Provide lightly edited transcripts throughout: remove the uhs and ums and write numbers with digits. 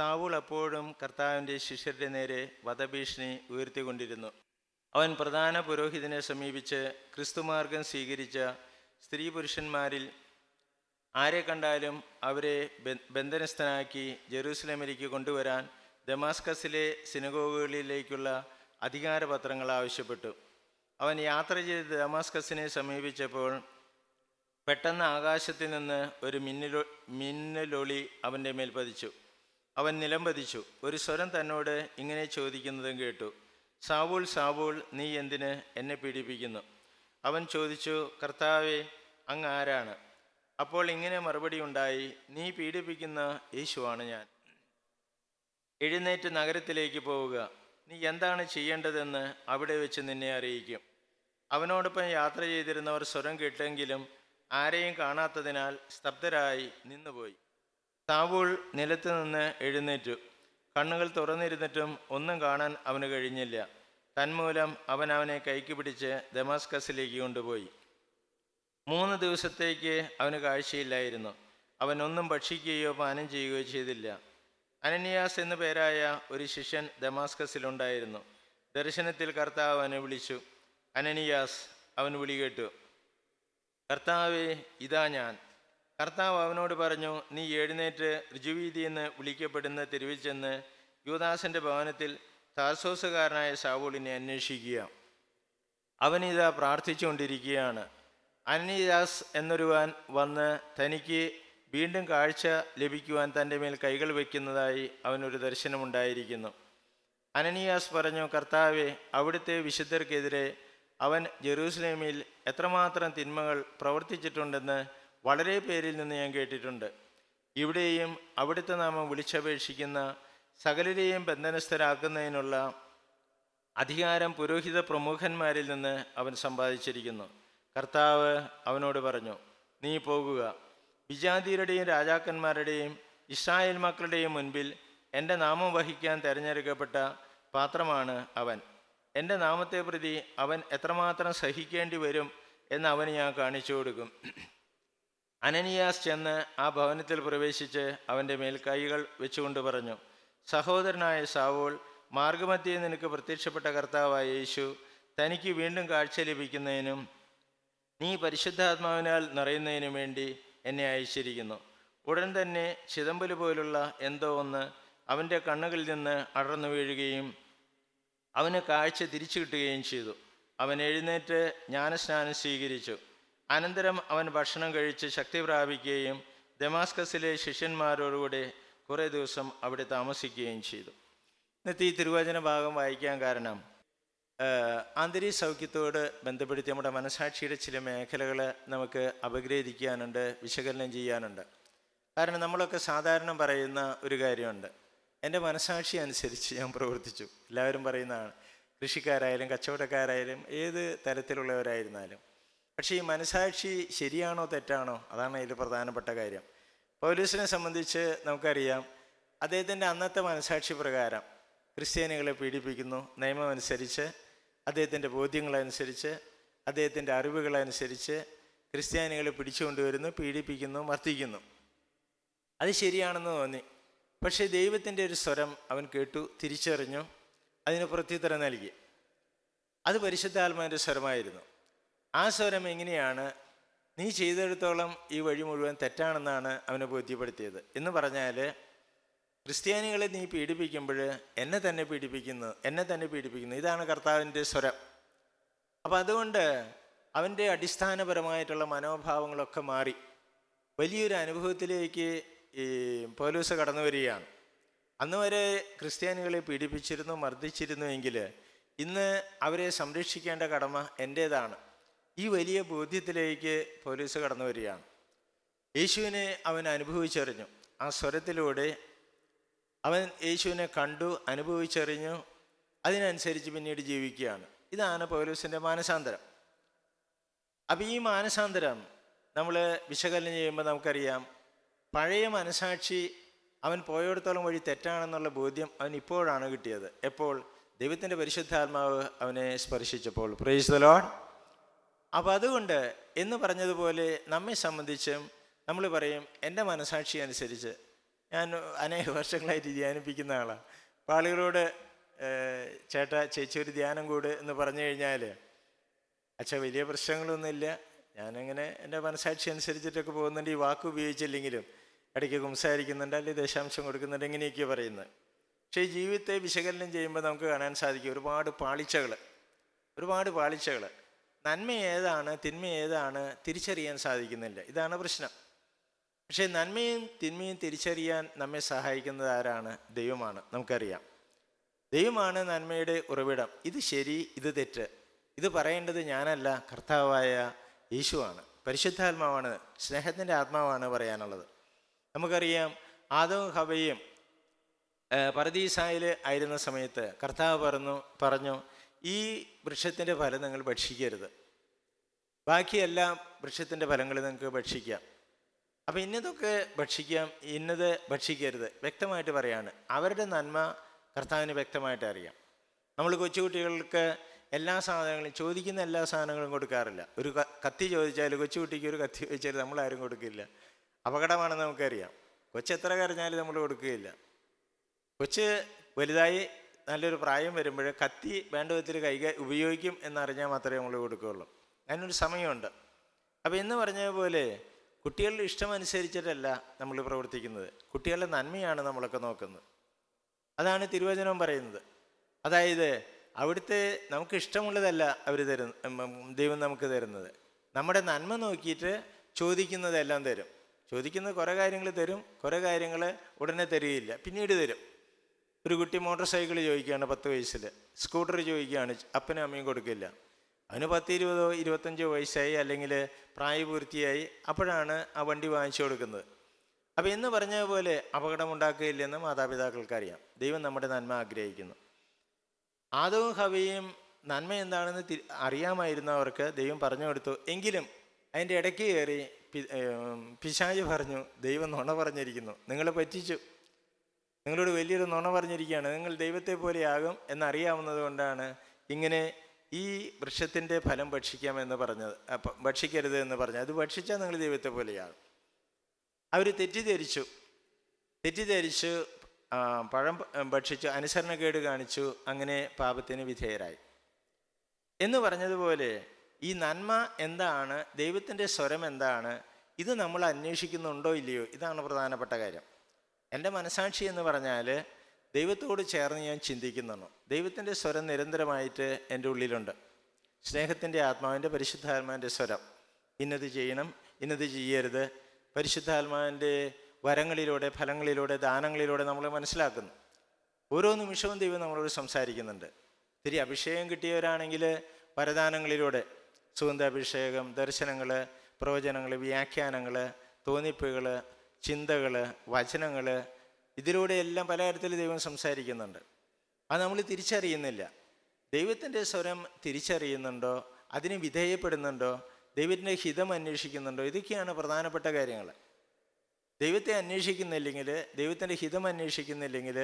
സാവൂൾ അപ്പോഴും കർത്താവിൻ്റെ ശിഷ്യരുടെ നേരെ വധഭീഷണി ഉയർത്തിക്കൊണ്ടിരുന്നു. അവൻ പ്രധാന പുരോഹിതനെ സമീപിച്ച് ക്രിസ്തുമാർഗം സ്വീകരിച്ച സ്ത്രീ പുരുഷന്മാരിൽ ആരെ കണ്ടാലും അവരെ ബന്ധനസ്ഥനാക്കി ജെറൂസലേമിലേക്ക് കൊണ്ടുവരാൻ ദമാസ്കസിലെ സിനഗോഗുകളിലേക്കുള്ള അധികാരപത്രങ്ങൾ ആവശ്യപ്പെട്ടു. അവൻ യാത്ര ചെയ്ത് ദമാസ്കസിനെ സമീപിച്ചപ്പോൾ പെട്ടെന്ന് ആകാശത്തിൽ നിന്ന് ഒരു മിന്നലൊളി അവൻ്റെ മേൽ പതിച്ചു. അവൻ നിലം പതിച്ചു. ഒരു സ്വരം തന്നോട് ഇങ്ങനെ ചോദിക്കുന്നതും കേട്ടു: സാവൂൾ, സാവൂൾ, നീ എന്തിന് എന്നെ പീഡിപ്പിക്കുന്നു? അവൻ ചോദിച്ചു: കർത്താവേ, അങ്ങ് ആരാണ്? അപ്പോൾ ഇങ്ങനെ മറുപടി ഉണ്ടായി: നീ പീഡിപ്പിക്കുന്ന യേശുവാണ് ഞാൻ. എഴുന്നേറ്റ് നഗരത്തിലേക്ക് പോവുക. നീ എന്താണ് ചെയ്യേണ്ടതെന്ന് അവിടെ വെച്ച് നിന്നെ അറിയിക്കും. അവനോടൊപ്പം യാത്ര ചെയ്തിരുന്നവർ സ്വരം കേട്ടെങ്കിലും ആരെയും കാണാത്തതിനാൽ സ്തബ്ധരായി നിന്നുപോയി. സാവൂൾ നിലത്ത് നിന്ന് എഴുന്നേറ്റു. കണ്ണുകൾ തുറന്നിരുന്നിട്ടും ഒന്നും കാണാൻ അവന് കഴിഞ്ഞില്ല. തന്മൂലം അവൻ അവനെ കൈക്ക് പിടിച്ച് ദമാസ്കസിലേക്ക് കൊണ്ടുപോയി. 3 ദിവസത്തേക്ക് അവന് കാഴ്ചയില്ലായിരുന്നു. അവൻ ഒന്നും ഭക്ഷിക്കുകയോ പാനം ചെയ്യുകയോ ചെയ്തില്ല. അനനിയാസ് എന്നു പേരായ ഒരു ശിഷ്യൻ ദമാസ്കസിലുണ്ടായിരുന്നു. ദർശനത്തിൽ കർത്താവ് അവനെ വിളിച്ചു. അനനിയാസ്, അവൻ വിളി കേട്ടു. കർത്താവേ, ഇതാ ഞാൻ. കർത്താവ് അവനോട് പറഞ്ഞു: നീ എഴുന്നേറ്റ് ഋജുവീതി എന്ന് വിളിക്കപ്പെടുന്ന തെരുവിൽ ചെന്ന് യൂദാസിൻ്റെ ഭവനത്തിൽ താർസോസുകാരനായ സാവൂളിനെ അന്വേഷിക്കുക. അവനിതാ പ്രാർത്ഥിച്ചുകൊണ്ടിരിക്കുകയാണ്. അനനിയാസ് എന്നൊരുവൻ വന്ന് തനിക്ക് വീണ്ടും കാഴ്ച ലഭിക്കുവാൻ തൻ്റെ മേൽ കൈകൾ വയ്ക്കുന്നതായി അവനൊരു ദർശനമുണ്ടായിരിക്കുന്നു. അനനിയാസ് പറഞ്ഞു: കർത്താവെ, അവിടുത്തെ വിശുദ്ധർക്കെതിരെ അവൻ ജെറൂസലേമിൽ എത്രമാത്രം തിന്മകൾ പ്രവർത്തിച്ചിട്ടുണ്ടെന്ന് വളരെ പേരിൽ നിന്ന് ഞാൻ കേട്ടിട്ടുണ്ട്. ഇവിടെയും അവിടുത്തെ നാമം വിളിച്ചപേക്ഷിക്കുന്ന സകലരെയും ബന്ധനസ്ഥരാക്കുന്നതിനുള്ള അധികാരം പുരോഹിത പ്രമുഖന്മാരിൽ നിന്ന് അവൻ സമ്പാദിച്ചിരിക്കുന്നു. കർത്താവ് അവനോട് പറഞ്ഞു: നീ പോകുക. വിജാതിയരുടെയും രാജാക്കന്മാരുടെയും ഇസ്രായേൽ മക്കളുടെയും മുൻപിൽ എൻ്റെ നാമം വഹിക്കാൻ തിരഞ്ഞെടുക്കപ്പെട്ട പാത്രമാണ് അവൻ. എൻ്റെ നാമത്തെ പ്രതി അവൻ എത്രമാത്രം സഹിക്കേണ്ടി വരും എന്ന് അവന് ഞാൻ കാണിച്ചു കൊടുക്കും. അനനിയാസ് ചെന്ന് ആ ഭവനത്തിൽ പ്രവേശിച്ച് അവൻ്റെ മേൽ കൈകൾ വെച്ചുകൊണ്ട് പറഞ്ഞു: സഹോദരനായ സാവൂൾ, മാർഗമധ്യേ നിനക്ക് പ്രത്യക്ഷപ്പെട്ട കർത്താവായ യേശു തനിക്ക് വീണ്ടും കാഴ്ച ലഭിക്കുന്നതിനും നീ പരിശുദ്ധാത്മാവിനാൽ നിറയുന്നതിനും വേണ്ടി എന്നെ അയച്ചിരിക്കുന്നു. ഉടൻ തന്നെ ചിതമ്പല് പോലുള്ള എന്തോ ഒന്ന് അവൻ്റെ കണ്ണുകളിൽ നിന്ന് അടർന്നു വീഴുകയും അവന് കാഴ്ച തിരിച്ചു കിട്ടുകയും ചെയ്തു. അവൻ എഴുന്നേറ്റ് ജ്ഞാനസ്നാനം സ്വീകരിച്ചു. അനന്തരം അവൻ ഭക്ഷണം കഴിച്ച് ശക്തി പ്രാപിക്കുകയും ദമാസ്കസിലെ ശിഷ്യന്മാരോടുകൂടെ കുറേ ദിവസം അവിടെ താമസിക്കുകയും ചെയ്തു. ഇന്നത്തെ ഈ തിരുവചന ഭാഗം വായിക്കാൻ കാരണം ആന്തരിക സൗഖ്യത്തോട് ബന്ധപ്പെടുത്തി നമ്മുടെ മനസാക്ഷിയുടെ ചില മേഖലകൾ നമുക്ക് അപഗ്രഥിക്കാനുണ്ട്, വിശകലനം ചെയ്യാനുണ്ട്. കാരണം നമ്മളൊക്കെ സാധാരണ പറയുന്ന ഒരു കാര്യമുണ്ട്: എൻ്റെ മനസാക്ഷി അനുസരിച്ച് ഞാൻ പ്രവർത്തിച്ചു. എല്ലാവരും പറയുന്നതാണ്. കൃഷിക്കാരായാലും കച്ചവടക്കാരായാലും ഏത് തരത്തിലുള്ളവരായിരുന്നാലും. പക്ഷേ ഈ മനസാക്ഷി ശരിയാണോ തെറ്റാണോ, അതാണ് അതിൽ പ്രധാനപ്പെട്ട കാര്യം. പൗലോസിനെ സംബന്ധിച്ച് നമുക്കറിയാം, അദ്ദേഹത്തിൻ്റെ അന്നത്തെ മനസാക്ഷി പ്രകാരം ക്രിസ്ത്യാനികളെ പീഡിപ്പിക്കുന്നു. നിയമം അനുസരിച്ച്, അദ്ദേഹത്തിൻ്റെ ബോധ്യങ്ങളനുസരിച്ച്, അദ്ദേഹത്തിൻ്റെ അറിവുകളനുസരിച്ച് ക്രിസ്ത്യാനികളെ പിടിച്ചുകൊണ്ടുവരുന്നു, പീഡിപ്പിക്കുന്നു, മർദ്ദിക്കുന്നു. അത് ശരിയാണെന്ന് തോന്നി. പക്ഷേ ദൈവത്തിൻ്റെ ഒരു സ്വരം അവൻ കേട്ടു, തിരിച്ചറിഞ്ഞു, അതിന് പ്രത്യുത്തരം നൽകി. അത് പരിശുദ്ധാത്മാവിൻ്റെ സ്വരമായിരുന്നു. ആ സ്വരം എങ്ങനെയാണ്? നീ ചെയ്തെടുത്തോളം ഈ വഴി മുഴുവൻ തെറ്റാണെന്നാണ് അവനെ ബോധ്യപ്പെടുത്തിയത്. എന്ന് പറഞ്ഞാൽ, ക്രിസ്ത്യാനികളെ നീ പീഡിപ്പിക്കുമ്പോൾ എന്നെ തന്നെ പീഡിപ്പിക്കുന്നു. ഇതാണ് കർത്താവിൻ്റെ സ്വരം. അപ്പം അതുകൊണ്ട് അവൻ്റെ അടിസ്ഥാനപരമായിട്ടുള്ള മനോഭാവങ്ങളൊക്കെ മാറി വലിയൊരു അനുഭവത്തിലേക്ക് ഈ പൗലോസ് കടന്നു വരികയാണ്. അന്ന് വരെ ക്രിസ്ത്യാനികളെ പീഡിപ്പിച്ചിരുന്നു, മർദ്ദിച്ചിരുന്നു എങ്കിൽ ഇന്ന് അവരെ സംരക്ഷിക്കേണ്ട കടമ എൻ്റേതാണ്. ഈ വലിയ ബോധ്യത്തിലേക്ക് പൗലോസ് കടന്നു വരികയാണ്. യേശുവിനെ അവൻ അനുഭവിച്ചറിഞ്ഞു. ആ സ്വരത്തിലൂടെ അവൻ യേശുവിനെ കണ്ടു, അനുഭവിച്ചറിഞ്ഞു, അതിനനുസരിച്ച് പിന്നീട് ജീവിക്കുകയാണ്. ഇതാണ് പൗലോസിൻ്റെ മാനസാന്തരം. അപ്പം ഈ മാനസാന്തരം നമ്മൾ വിശകലനം ചെയ്യുമ്പോൾ നമുക്കറിയാം, പഴയ മനസാക്ഷി അവൻ പോയിടത്തോളം വഴി തെറ്റാണെന്നുള്ള ബോധ്യം അവൻ ഇപ്പോഴാണ് കിട്ടിയത്. എപ്പോൾ? ദൈവത്തിൻ്റെ പരിശുദ്ധാത്മാവ് അവനെ സ്പർശിച്ചപ്പോൾ. Praise the Lord. അപ്പോൾ അതുകൊണ്ട് എന്ന് പറഞ്ഞതുപോലെ നമ്മെ സംബന്ധിച്ചും നമ്മൾ പറയും, എൻ്റെ മനസാക്ഷി അനുസരിച്ച് ഞാൻ അനേക വർഷങ്ങളായിട്ട് ധ്യാനിപ്പിക്കുന്ന ആളാണ്. അപ്പോൾ ആളുകളോട് ചേട്ടാ ചേച്ചി ഒരു ധ്യാനം കൂട് എന്ന് പറഞ്ഞു കഴിഞ്ഞാൽ അച്ഛാ വലിയ പ്രശ്നങ്ങളൊന്നുമില്ല, ഞാനങ്ങനെ എൻ്റെ മനസാക്ഷി അനുസരിച്ചിട്ടൊക്കെ പോകുന്നുണ്ട്, ഈ വാക്ക് ഉപയോഗിച്ചില്ലെങ്കിലും ഇടയ്ക്ക് സംസാരിക്കുന്നുണ്ട്, അല്ലെങ്കിൽ ദശാംശം കൊടുക്കുന്നുണ്ട്, ഇങ്ങനെയൊക്കെ പറയുന്നത്. പക്ഷേ ഈ ജീവിതത്തെ വിശകലനം ചെയ്യുമ്പോൾ നമുക്ക് കാണാൻ സാധിക്കും ഒരുപാട് പാളിച്ചകൾ. നന്മ ഏതാണ് തിന്മ ഏതാണ് തിരിച്ചറിയാൻ സാധിക്കുന്നില്ല. ഇതാണ് പ്രശ്നം. പക്ഷേ നന്മയും തിന്മയും തിരിച്ചറിയാൻ നമ്മെ സഹായിക്കുന്നത് ആരാണ്? ദൈവമാണ്. നമുക്കറിയാം, ദൈവമാണ് നന്മയുടെ ഉറവിടം. ഇത് ശരി, ഇത് തെറ്റ്, ഇത് പറയേണ്ടത് ഞാനല്ല, കർത്താവായ യേശുവാണ്, പരിശുദ്ധാത്മാവാണ്, സ്നേഹത്തിൻ്റെ ആത്മാവാണ് പറയാനുള്ളത്. നമുക്കറിയാം, ആദവും ഹവ്വയും പറുദീസായിൽ ആയിരുന്ന സമയത്ത് കർത്താവ് പറഞ്ഞു ഈ വൃക്ഷത്തിൻ്റെ ഫലം നിങ്ങൾ ഭക്ഷിക്കരുത്, ബാക്കി എല്ലാ വൃക്ഷത്തിൻ്റെ ഫലങ്ങൾ നിങ്ങൾക്ക് ഭക്ഷിക്കാം. അപ്പം ഇന്നതൊക്കെ ഭക്ഷിക്കാം, ഇന്നത് ഭക്ഷിക്കരുത് വ്യക്തമായിട്ട് പറയാണ്. അവരുടെ നന്മ കർത്താവിന് വ്യക്തമായിട്ട് അറിയാം. നമ്മൾ കൊച്ചുകുട്ടികൾക്ക് എല്ലാ സാധനങ്ങളും ചോദിക്കുന്ന എല്ലാ സാധനങ്ങളും കൊടുക്കാറില്ല. ഒരു കത്തി ചോദിച്ചാൽ, കൊച്ചുകുട്ടിക്ക് ഒരു കത്തി ചോദിച്ചാൽ നമ്മളാരും കൊടുക്കില്ല. അപകടമാണെന്ന് നമുക്കറിയാം. കൊച്ചെത്ര കരഞ്ഞാലും നമ്മൾ കൊടുക്കുകയില്ല. കൊച്ച് വലുതായി നല്ലൊരു പ്രായം വരുമ്പോൾ കത്തി വേണ്ട വിധത്തിൽ ഉപയോഗിക്കും എന്നറിഞ്ഞാൽ മാത്രമേ നമ്മൾ കൊടുക്കുകയുള്ളൂ. അതിനൊരു സമയമുണ്ട്. അപ്പോൾ എന്ന് പറഞ്ഞതുപോലെ കുട്ടികളുടെ ഇഷ്ടമനുസരിച്ചിട്ടല്ല നമ്മൾ പ്രവർത്തിക്കുന്നത്, കുട്ടികളുടെ നന്മയാണ് നമ്മളൊക്കെ നോക്കുന്നത്. അതാണ് തിരുവചനം പറയുന്നത്. അതായത് അവിടുത്തെ നമുക്ക് ഇഷ്ടമുള്ളതല്ല ദൈവം നമുക്ക് തരുന്നത്. നമ്മുടെ നന്മ നോക്കിയിട്ട് ചോദിക്കുന്നതെല്ലാം തരും. ചോദിക്കുന്ന കുറേ കാര്യങ്ങൾ തരും, കുറേ കാര്യങ്ങൾ ഉടനെ തരികയില്ല, പിന്നീട് തരും. ഒരു കുട്ടി മോട്ടോർ സൈക്കിൾ ചോദിക്കുകയാണ് 10 വയസ്സിൽ, സ്കൂട്ടർ ചോദിക്കുകയാണ്, അപ്പനും അമ്മയും കൊടുക്കില്ല. അവന് 10, 20, 25 വയസ്സായി, അല്ലെങ്കിൽ പ്രായപൂർത്തിയായി, അപ്പോഴാണ് ആ വണ്ടി വാങ്ങിച്ചു കൊടുക്കുന്നത്. അപ്പോൾ എന്ന് പറഞ്ഞതുപോലെ അപകടമുണ്ടാക്കുകയില്ലെന്ന് മാതാപിതാക്കൾക്കറിയാം. ദൈവം നമ്മുടെ നന്മ ആഗ്രഹിക്കുന്നു. ആദവും ഹവ്വയും നന്മ എന്താണെന്ന് അറിയാമായിരുന്നവർക്ക് ദൈവം പറഞ്ഞു കൊടുത്തു. എങ്കിലും അതിൻ്റെ ഇടയ്ക്ക് കയറി പിശാച് പറഞ്ഞു, ദൈവം നുണ പറഞ്ഞിരിക്കുന്നു, നിങ്ങളെ പറ്റിച്ചു, നിങ്ങളോട് വലിയൊരു നുണ പറഞ്ഞിരിക്കുകയാണ്, നിങ്ങൾ ദൈവത്തെ പോലെയാകും എന്നറിയാവുന്നത് കൊണ്ടാണ് ഇങ്ങനെ ഈ വൃക്ഷത്തിൻ്റെ ഫലം ഭക്ഷിക്കാമെന്ന് പറഞ്ഞത്, ഭക്ഷിക്കരുത് എന്ന് പറഞ്ഞത്. അത് ഭക്ഷിച്ചാൽ നിങ്ങൾ ദൈവത്തെ പോലെയാകും. അവർ തെറ്റിദ്ധരിച്ചു, പഴം ഭക്ഷിച്ചു, അനുസരണക്കേട് കാണിച്ചു, അങ്ങനെ പാപത്തിന് വിധേയരായി എന്ന് പറഞ്ഞതുപോലെ ഈ നന്മ എന്താണ്, ദൈവത്തിൻ്റെ സ്വരം എന്താണ്, ഇത് നമ്മൾ അന്വേഷിക്കുന്നുണ്ടോ ഇല്ലയോ, ഇതാണ് പ്രധാനപ്പെട്ട കാര്യം. എൻ്റെ മനസാക്ഷി എന്ന് പറഞ്ഞാൽ ദൈവത്തോട് ചേർന്ന് ഞാൻ ചിന്തിക്കുന്നുണ്ടോ, ദൈവത്തിൻ്റെ സ്വരം നിരന്തരമായിട്ട് എൻ്റെ ഉള്ളിലുണ്ട്. സ്നേഹത്തിൻ്റെ ആത്മാവിൻ്റെ പരിശുദ്ധാത്മാവിൻ്റെ സ്വരം, ഇന്നത് ചെയ്യണം, ഇന്നത് ചെയ്യരുത്, പരിശുദ്ധാത്മാവിൻ്റെ വരങ്ങളിലൂടെ, ഫലങ്ങളിലൂടെ, ദാനങ്ങളിലൂടെ നമ്മൾ മനസ്സിലാക്കുന്നു. ഓരോ നിമിഷവും ദൈവം നമ്മളോട് സംസാരിക്കുന്നുണ്ട്. ഇത്തിരി അഭിഷേകം കിട്ടിയവരാണെങ്കിൽ വരദാനങ്ങളിലൂടെ, സുഗന്ധാഭിഷേകം, ദർശനങ്ങൾ, പ്രവചനങ്ങൾ, വ്യാഖ്യാനങ്ങൾ, തോന്നിപ്പുകൾ, ചിന്തകൾ, വചനങ്ങൾ, ഇതിലൂടെയെല്ലാം പലതരത്തിൽ ദൈവം സംസാരിക്കുന്നുണ്ട്. അത് നമ്മൾ തിരിച്ചറിയുന്നില്ല. ദൈവത്തിൻ്റെ സ്വരം തിരിച്ചറിയുന്നുണ്ടോ, അതിന് വിധേയപ്പെടുന്നുണ്ടോ, ദൈവത്തിൻ്റെ ഹിതം അന്വേഷിക്കുന്നുണ്ടോ, ഇതൊക്കെയാണ് പ്രധാനപ്പെട്ട കാര്യങ്ങൾ. ദൈവത്തെ അന്വേഷിക്കുന്നില്ലെങ്കിൽ, ദൈവത്തിൻ്റെ ഹിതം അന്വേഷിക്കുന്നില്ലെങ്കിൽ,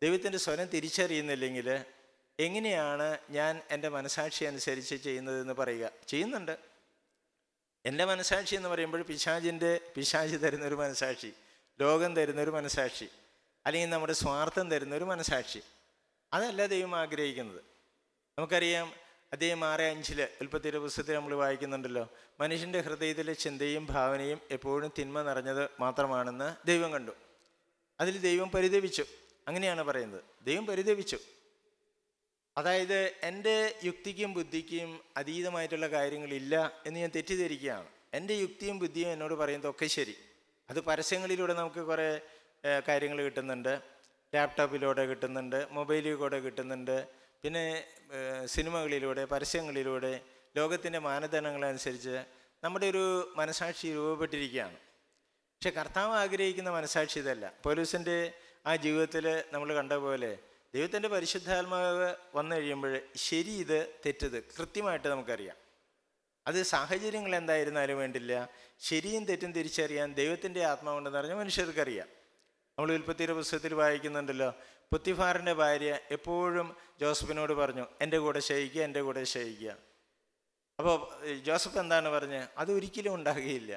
ദൈവത്തിൻ്റെ സ്വരം തിരിച്ചറിയുന്നില്ലെങ്കിൽ എങ്ങനെയാണ് ഞാൻ എൻ്റെ മനസാക്ഷി അനുസരിച്ച് ചെയ്യുന്നതെന്ന് പറയുക? ചെയ്യുന്നുണ്ട്. എൻ്റെ മനസാക്ഷി എന്ന് പറയുമ്പോൾ പിശാച് തരുന്നൊരു മനസാക്ഷി, ലോകം തരുന്നൊരു മനസാക്ഷി, അല്ലെങ്കിൽ നമ്മുടെ സ്വാർത്ഥം തരുന്നൊരു മനസാക്ഷി, അതല്ല ദൈവം ആഗ്രഹിക്കുന്നത്. നമുക്കറിയാം, അദ്ദേഹം 6:5 ഉൽപ്പത്തിയുടെ പുസ്തകത്തിൽ നമ്മൾ വായിക്കുന്നുണ്ടല്ലോ, മനുഷ്യൻ്റെ ഹൃദയത്തിലെ ചിന്തയും ഭാവനയും എപ്പോഴും തിന്മ നിറഞ്ഞത് മാത്രമാണെന്ന് ദൈവം കണ്ടു. അതിൽ ദൈവം പരിതപിച്ചു. അങ്ങനെയാണ് പറയുന്നത്, ദൈവം പരിതപിച്ചു. അതായത് എൻ്റെ യുക്തിക്കും ബുദ്ധിക്കും അതീതമായിട്ടുള്ള കാര്യങ്ങളില്ല എന്ന് ഞാൻ തെറ്റിദ്ധരിക്കുകയാണ്. എൻ്റെ യുക്തിയും ബുദ്ധിയും എന്നോട് പറയുന്നതൊക്കെ ശരി. അത് പരസ്യങ്ങളിലൂടെ നമുക്ക് കുറേ കാര്യങ്ങൾ കിട്ടുന്നുണ്ട്, ലാപ്ടോപ്പിലൂടെ കിട്ടുന്നുണ്ട്, മൊബൈലിലൂടെ കിട്ടുന്നുണ്ട്, പിന്നെ സിനിമകളിലൂടെ, പരസ്യങ്ങളിലൂടെ, ലോകത്തിൻ്റെ മാനദണ്ഡങ്ങളനുസരിച്ച് നമ്മുടെ ഒരു മനസാക്ഷി രൂപപ്പെട്ടിരിക്കുകയാണ്. പക്ഷെ കർത്താവ് ആഗ്രഹിക്കുന്ന മനസാക്ഷി ഇതല്ല. പൗലോസിൻ്റെ ആ ജീവിതത്തിൽ നമ്മൾ കണ്ട പോലെ ദൈവത്തിൻ്റെ പരിശുദ്ധാത്മാവ് വന്നു കഴിയുമ്പോൾ ശരി ഇത് തെറ്റത് കൃത്യമായിട്ട് നമുക്കറിയാം. അത് സാഹചര്യങ്ങൾ എന്തായിരുന്നാലും വേണ്ടില്ല, ശരിയും തെറ്റും തിരിച്ചറിയാൻ ദൈവത്തിൻ്റെ ആത്മാവുണ്ടെന്ന് പറഞ്ഞാൽ മനുഷ്യർക്കറിയാം. നമ്മൾ ഉൽപ്പത്തിയുടെ പുസ്തകത്തിൽ വായിക്കുന്നുണ്ടല്ലോ, പുത്തിഫാറിൻ്റെ ഭാര്യ എപ്പോഴും ജോസഫിനോട് പറഞ്ഞു, എൻ്റെ കൂടെ ശയിക്കുക, എൻ്റെ കൂടെ ശയിക്കുക. അപ്പോൾ ജോസഫ് എന്താണ് പറഞ്ഞത്? അതൊരിക്കലും ഉണ്ടാകുകയില്ല.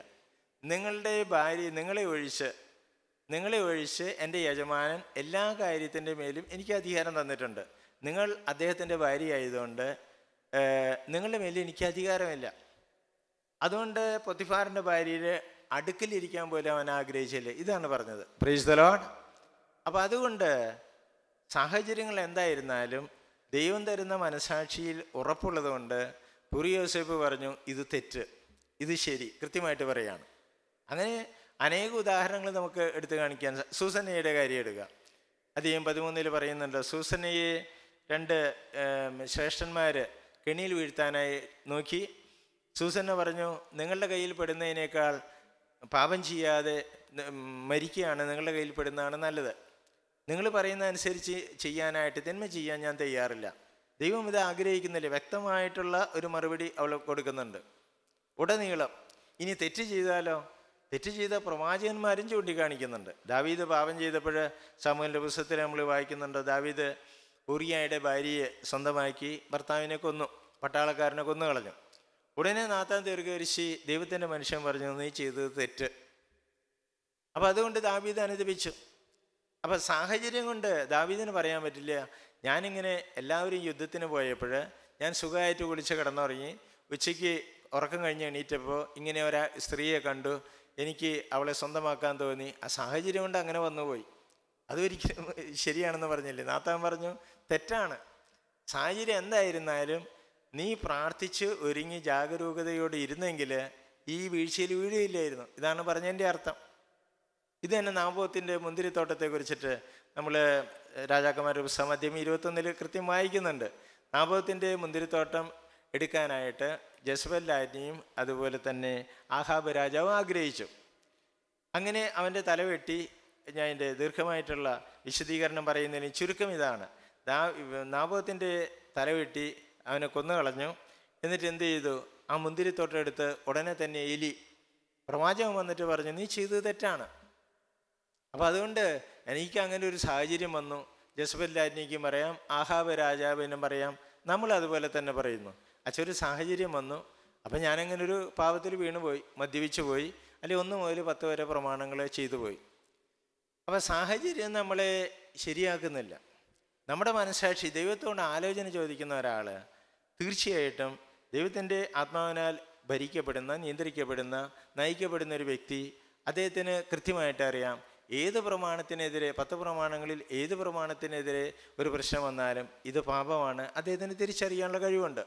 നിങ്ങളുടെ ഭാര്യ നിങ്ങളെ ഒഴിച്ച് നിങ്ങളെ ഒഴിച്ച് എൻ്റെ യജമാനൻ എല്ലാ കാര്യത്തിൻ്റെ മേലും എനിക്ക് അധികാരം തന്നിട്ടുണ്ട്. നിങ്ങൾ അദ്ദേഹത്തിൻ്റെ ഭാര്യയായതുകൊണ്ട് നിങ്ങളുടെ മേലിൽ എനിക്ക് അധികാരമില്ല. അതുകൊണ്ട് പൊത്തിഫാറിൻ്റെ ഭാര്യയുടെ അടുക്കലിരിക്കാൻ പോലും അവൻ ആഗ്രഹിച്ചില്ലേ. ഇതാണ് പറഞ്ഞത്. Praise the Lord. അപ്പം അതുകൊണ്ട് സാഹചര്യങ്ങൾ എന്തായിരുന്നാലും ദൈവം തരുന്ന മനസാക്ഷിയിൽ ഉറപ്പുള്ളത് കൊണ്ട് യോസേപ്പ് പറഞ്ഞു, ഇത് തെറ്റ്, ഇത് ശരി, കൃത്യമായിട്ട് പറയാണ്. അങ്ങനെ അനേക ഉദാഹരണങ്ങൾ നമുക്ക് എടുത്തു കാണിക്കാൻ. സൂസന്നയുടെ കാര്യം എടുക്കുക. അധികം 13 പറയുന്നുണ്ട്, സൂസന്നയെ 2 ശ്രേഷ്ഠന്മാർ കെണിയിൽ വീഴ്ത്താനായി നോക്കി. സൂസന്ന പറഞ്ഞു, നിങ്ങളുടെ കയ്യിൽ പെടുന്നതിനേക്കാൾ പാപം ചെയ്യാതെ മരിക്കുകയാണ് നിങ്ങളുടെ കയ്യിൽ പെടുന്നതാണ് നല്ലത്. നിങ്ങൾ പറയുന്ന അനുസരിച്ച് ചെയ്യാനായിട്ട് തിന്മ ചെയ്യാൻ ഞാൻ തയ്യാറില്ല. ദൈവം ഇത് ആഗ്രഹിക്കുന്നില്ല. വ്യക്തമായിട്ടുള്ള ഒരു മറുപടി അവൾ കൊടുക്കുന്നുണ്ട് ഉടനീളം. ഇനി തെറ്റ് ചെയ്താലോ? തെറ്റ് ചെയ്ത പ്രവാചകന്മാരും ചൂണ്ടിക്കാണിക്കുന്നുണ്ട്. ദാവീദ് പാപം ചെയ്തപ്പോൾ ശമൂവേലിന്റെ പുസ്തകത്തിൽ നമ്മൾ വായിക്കുന്നുണ്ട്, ദാവീദ് ഊറിയായുടെ ഭാര്യയെ സ്വന്തമാക്കി ഭർത്താവിനെ കൊന്നു, പട്ടാളക്കാരനെ കൊന്നു കളഞ്ഞു. ഉടനെ നാത്താൻ ദീർഘദർശി ദൈവത്തിൻ്റെ മനുഷ്യൻ പറഞ്ഞു, നീ ചെയ്തത് തെറ്റ്. അപ്പം അതുകൊണ്ട് ദാവീദ് അനുദപിച്ചു. അപ്പം സാഹചര്യം കൊണ്ട് ദാവീദിന് പറയാൻ പറ്റില്ല, ഞാനിങ്ങനെ എല്ലാവരും യുദ്ധത്തിന് പോയപ്പോൾ ഞാൻ സുഖമായിട്ട് കുളിച്ച് കിടന്നുറങ്ങി, ഉച്ചയ്ക്ക് ഉറക്കം കഴിഞ്ഞ് എണീറ്റപ്പോൾ ഇങ്ങനെ ഒരു സ്ത്രീയെ കണ്ടു, എനിക്ക് അവളെ സ്വന്തമാക്കാൻ തോന്നി, ആ സാഹചര്യം കൊണ്ട് അങ്ങനെ വന്നുപോയി. അതൊരിക്കലും ശരിയാണെന്ന് പറഞ്ഞില്ലേ. നാത്താൻ പറഞ്ഞു, തെറ്റാണ്. സാഹചര്യം എന്തായിരുന്നാലും നീ പ്രാർത്ഥിച്ച് ഒരുങ്ങി ജാഗരൂകതയോടെ ഇരുന്നെങ്കിൽ ഈ വീഴ്ചയിൽ വീഴുകയില്ലായിരുന്നു. ഇതാണ് പറഞ്ഞതിൻ്റെ അർത്ഥം. ഇത് തന്നെ നാബോത്തിൻ്റെ മുന്തിരിത്തോട്ടത്തെ കുറിച്ചിട്ട് നമ്മൾ രാജാക്കന്മാരുടെ പുസ്തകം അധ്യായം 21 കൃത്യം വായിക്കുന്നുണ്ട്. നാബോത്തിൻ്റെ മുന്തിരിത്തോട്ടം എടുക്കാനായിട്ട് ജെസബേൽ രാജ്ഞിയും അതുപോലെ തന്നെ ആഹാബ് രാജാവും ആഗ്രഹിച്ചു. അങ്ങനെ അവൻ്റെ തലവെട്ടി. ഞാൻ എൻ്റെ ദീർഘമായിട്ടുള്ള വിശദീകരണം പറയുന്നതിന് ചുരുക്കം ഇതാണ്. നാബോത്തിൻ്റെ തലവെട്ടി അവനെ കൊന്നുകളഞ്ഞു. എന്നിട്ട് എന്ത് ചെയ്തു? ആ മുന്തിരിത്തോട്ടം എടുത്ത് ഉടനെ തന്നെ എലി പ്രവാചകൻ വന്നിട്ട് പറഞ്ഞു, നീ ചെയ്തത് തെറ്റാണ്. അപ്പം അതുകൊണ്ട് എനിക്ക് അങ്ങനെ ഒരു സാഹചര്യം വന്നു. ജെസബേൽ രാജ്ഞിക്കും പറയാം, ആഹാബ് രാജാവിനും പറയാം, നമ്മൾ അതുപോലെ തന്നെ പറയുന്നു. ഒരു സാഹചര്യം വന്നു, അപ്പം ഞാനങ്ങനെ ഒരു പാപത്തിൽ വീണുപോയി, മദ്യപിച്ചു പോയി, അല്ലെങ്കിൽ 1 മുതൽ 10 വരെ പ്രമാണങ്ങൾ ചെയ്തു പോയി. അപ്പം സാഹചര്യം നമ്മളെ ശരിയാക്കുന്നില്ല. നമ്മുടെ മനസ്സാക്ഷി ദൈവത്തോട് ആലോചന ചോദിക്കുന്ന ഒരാൾ തീർച്ചയായിട്ടും ദൈവത്തിൻ്റെ ആത്മാവിനാൽ ഭരിക്കപ്പെടുന്ന, നിയന്ത്രിക്കപ്പെടുന്ന, നയിക്കപ്പെടുന്ന ഒരു വ്യക്തി, അദ്ദേഹത്തിന് കൃത്യമായിട്ട് അറിയാം ഏത് പ്രമാണത്തിനെതിരെ, 10 പ്രമാണങ്ങളിൽ ഏത് പ്രമാണത്തിനെതിരെ ഒരു പ്രശ്നം വന്നാലും ഇത് പാപമാണ്, അദ്ദേഹത്തിന് തിരിച്ചറിയാനുള്ള കഴിവുണ്ട്.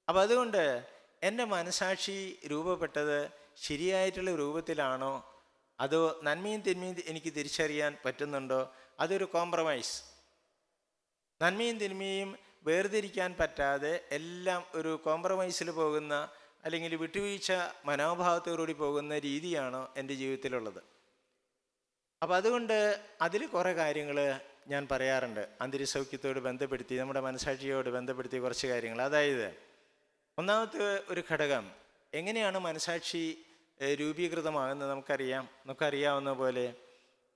അപ്പം അതുകൊണ്ട് എൻ്റെ മനസാക്ഷി രൂപപ്പെട്ടത് ശരിയായിട്ടുള്ള രൂപത്തിലാണോ, അതോ നന്മയും തിന്മയും എനിക്ക് തിരിച്ചറിയാൻ പറ്റുന്നുണ്ടോ? അതൊരു കോംപ്രമൈസ്. നന്മയും തിന്മയും വേർതിരിക്കാൻ പറ്റാതെ എല്ലാം ഒരു കോംപ്രമൈസിൽ പോകുന്ന, അല്ലെങ്കിൽ വിട്ടുവീഴ്ച മനോഭാവത്തോടുകൂടി പോകുന്ന രീതിയാണോ എൻ്റെ ജീവിതത്തിലുള്ളത്? അപ്പം അതുകൊണ്ട് അതിൽ കുറേ കാര്യങ്ങൾ ഞാൻ പറയാറുണ്ട്. അന്തരീസൗഖ്യത്തോട് ബന്ധപ്പെടുത്തി, നമ്മുടെ മനസാക്ഷിയോട് ബന്ധപ്പെടുത്തി കുറച്ച് കാര്യങ്ങൾ. അതായത് ഒന്നാമത്തെ ഒരു ഘടകം, എങ്ങനെയാണ് മനസാക്ഷി രൂപീകൃതമാകുന്നത് നമുക്കറിയാവുന്ന പോലെ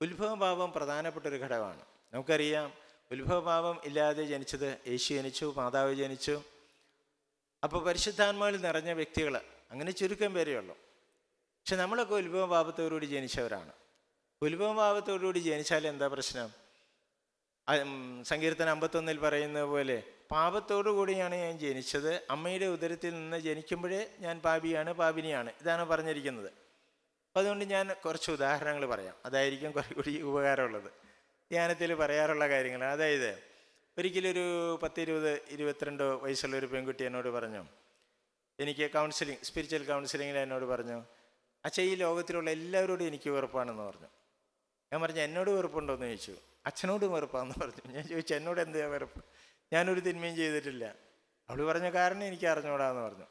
ഉത്ഭവഭാവം പ്രധാനപ്പെട്ടൊരു ഘടകമാണ്. നമുക്കറിയാം ഉത്ഭവഭാവം ഇല്ലാതെ ജനിച്ചത് യേശു ജനിച്ചു, മാതാവ് ജനിച്ചു. അപ്പോൾ പരിശുദ്ധാത്മാവിൽ നിറഞ്ഞ വ്യക്തികൾ അങ്ങനെ ചുരുക്കം പേരേ ഉള്ളൂ. പക്ഷെ നമ്മളൊക്കെ ഉത്ഭവഭാവത്തോടുകൂടി ജനിച്ചവരാണ്. ഉത്ഭവഭാവത്തോടുകൂടി ജനിച്ചാൽ എന്താ പ്രശ്നം? സങ്കീർത്തനം 51 പറയുന്നത് പോലെ പാപത്തോടു കൂടിയാണ് ഞാൻ ജനിച്ചത്, അമ്മയുടെ ഉദരത്തിൽ നിന്ന് ജനിക്കുമ്പോഴേ ഞാൻ പാപിയാണ്, പാപിനിയാണ്. ഇതാണ് പറഞ്ഞിരിക്കുന്നത്. അപ്പോൾ അതുകൊണ്ട് ഞാൻ കുറച്ച് ഉദാഹരണങ്ങൾ പറയാം. അതായിരിക്കും കുറേ കൂടി ഉപകാരമുള്ളത്. ധ്യാനത്തിൽ പറയാറുള്ള കാര്യങ്ങൾ. അതായത് ഒരിക്കലൊരു 10-20-22 വയസ്സുള്ളൊരു പെൺകുട്ടി എന്നോട് പറഞ്ഞു, എനിക്ക് സ്പിരിച്വൽ കൗൺസിലിങ്ങിൽ എന്നോട് പറഞ്ഞു, അച്ഛാ ഈ ലോകത്തിലുള്ള എല്ലാവരോടും എനിക്ക് വെറുപ്പാണെന്ന് പറഞ്ഞു. ഞാൻ പറഞ്ഞു, എന്നോട് വെറുപ്പുണ്ടോ എന്ന് ചോദിച്ചു. അച്ഛനോടും വെറുപ്പാന്ന് പറഞ്ഞു. ഞാൻ ചോദിച്ചു, എന്നോട് എന്താ വെറുപ്പ്? ഞാനൊരു തിന്മയും ചെയ്തിട്ടില്ല. അവൾ പറഞ്ഞ കാരണം എനിക്ക് അറിഞ്ഞൂടാന്ന് പറഞ്ഞു.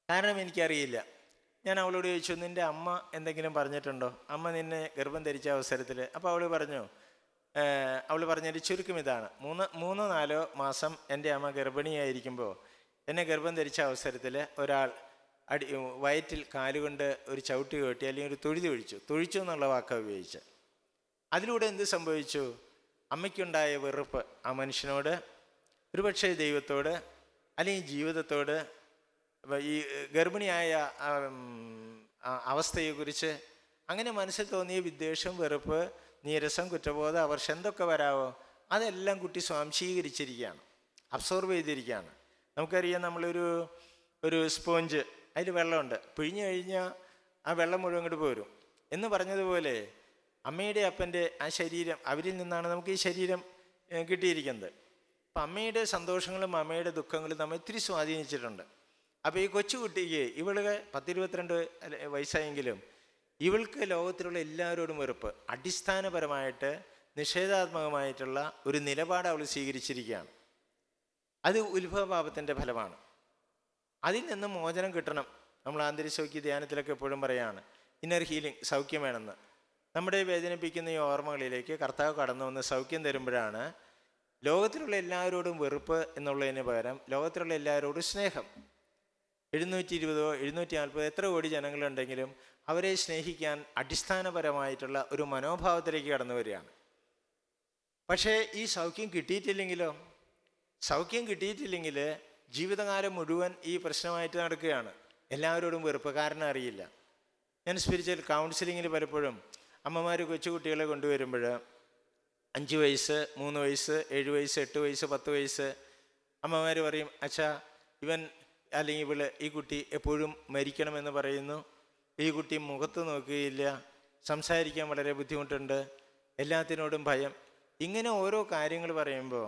കാരണം എനിക്കറിയില്ല. ഞാൻ അവളോട് ചോദിച്ചു, നിൻ്റെ അമ്മ എന്തെങ്കിലും പറഞ്ഞിട്ടുണ്ടോ? അമ്മ നിന്നെ ഗർഭം ധരിച്ച അവസരത്തിൽ? അപ്പോൾ അവൾ പറഞ്ഞൊരു ചുരുക്കം ഇതാണ്, 3-4 മാസം എൻ്റെ അമ്മ ഗർഭിണിയായിരിക്കുമ്പോൾ എന്നെ ഗർഭം ധരിച്ച അവസരത്തിൽ ഒരാൾ വയറ്റിൽ കാലുകൊണ്ട് ഒരു ചവിട്ടി കെട്ടി, അല്ലെങ്കിൽ ഒരു തൊഴിച്ചു എന്നുള്ള വാക്കാണ് ഉപയോഗിച്ച്. അതിലൂടെ എന്ത് സംഭവിച്ചു? അമ്മയ്ക്കുണ്ടായ വെറുപ്പ് ആ മനുഷ്യനോട്, ഒരുപക്ഷെ ദൈവത്തോട്, അല്ലെങ്കിൽ ജീവിതത്തോട്, ഈ ഗർഭിണിയായ അവസ്ഥയെക്കുറിച്ച് അങ്ങനെ മനസ്സിൽ തോന്നിയ വിദ്വേഷം, വെറുപ്പ്, നീരസം, കുറ്റബോധം, അവർഷം എന്തൊക്കെ വരാവോ അതെല്ലാം കുട്ടി സ്വാംശീകരിച്ചിരിക്കുകയാണ്, അബ്സോർവ് ചെയ്തിരിക്കുകയാണ്. നമുക്കറിയാം, ഒരു സ്പോഞ്ച്, അതിൽ വെള്ളമുണ്ട്, പിഴിഞ്ഞു കഴിഞ്ഞാൽ ആ വെള്ളം മുഴുവൻ ഇങ്ങോട്ട് പോരും എന്ന് പറഞ്ഞതുപോലെ അമ്മയുടെ അപ്പൻ്റെ ആ ശരീരം, അവരിൽ നിന്നാണ് നമുക്ക് ഈ ശരീരം കിട്ടിയിരിക്കുന്നത്. അപ്പം അമ്മയുടെ സന്തോഷങ്ങളും അമ്മയുടെ ദുഃഖങ്ങളും നമ്മെ ഒത്തിരി സ്വാധീനിച്ചിട്ടുണ്ട്. അപ്പോൾ ഈ കൊച്ചുകുട്ടിക്ക്, ഇവൾക്ക് 10-22 വയസ്സായെങ്കിലും ഇവൾക്ക് ലോകത്തിലുള്ള എല്ലാവരോടും വെറുപ്പ്, അടിസ്ഥാനപരമായിട്ട് നിഷേധാത്മകമായിട്ടുള്ള ഒരു നിലപാട് അവൾ സ്വീകരിച്ചിരിക്കുകയാണ്. അത് ഉത്ഭവപാപത്തിൻ്റെ ഫലമാണ്. അതിൽ നിന്ന് മോചനം കിട്ടണം. നമ്മൾ ആന്തരികസൗഖ്യ ധ്യാനത്തിലൊക്കെ എപ്പോഴും പറയുകയാണ്, ഇന്നർ ഹീലിംഗ്, സൗഖ്യം വേണമെന്ന്. നമ്മുടെ വേദനിപ്പിക്കുന്ന ഈ ഓർമ്മകളിലേക്ക് കർത്താവ് കടന്നു വന്ന് സൗഖ്യം തരുമ്പോഴാണ് ലോകത്തിലുള്ള എല്ലാവരോടും വെറുപ്പ് എന്നുള്ളതിന് പകരം ലോകത്തിലുള്ള എല്ലാവരോടും സ്നേഹം. 720 740 എത്ര കോടി ജനങ്ങളുണ്ടെങ്കിലും അവരെ സ്നേഹിക്കാൻ അടിസ്ഥാനപരമായിട്ടുള്ള ഒരു മനോഭാവത്തിലേക്ക് കടന്നു വരികയാണ്. പക്ഷേ ഈ സൗഖ്യം കിട്ടിയിട്ടില്ലെങ്കിൽ ജീവിതകാലം മുഴുവൻ ഈ പ്രശ്നമായിട്ട് നടക്കുകയാണ്. എല്ലാവരോടും വെറുപ്പ്, കാരണം അറിയില്ല. ഞാൻ സ്പിരിച്വൽ കൗൺസിലിങ്ങിൽ പലപ്പോഴും അമ്മമാർ കൊച്ചുകുട്ടികളെ കൊണ്ടുവരുമ്പോൾ 5 വയസ്സ്, 3 വയസ്സ്, 7 വയസ്സ്, 8 വയസ്സ്, 10 വയസ്സ്, അമ്മമാർ പറയും, അച്ഛാ ഇവൻ അല്ലെങ്കിൽ ഇവള്, ഈ കുട്ടി എപ്പോഴും മരിക്കണമെന്ന് പറയുന്നു, ഈ കുട്ടി മുഖത്ത് നോക്കുകയില്ല, സംസാരിക്കാൻ വളരെ ബുദ്ധിമുട്ടുണ്ട്, എല്ലാത്തിനോടും ഭയം. ഇങ്ങനെ ഓരോ കാര്യങ്ങൾ പറയുമ്പോൾ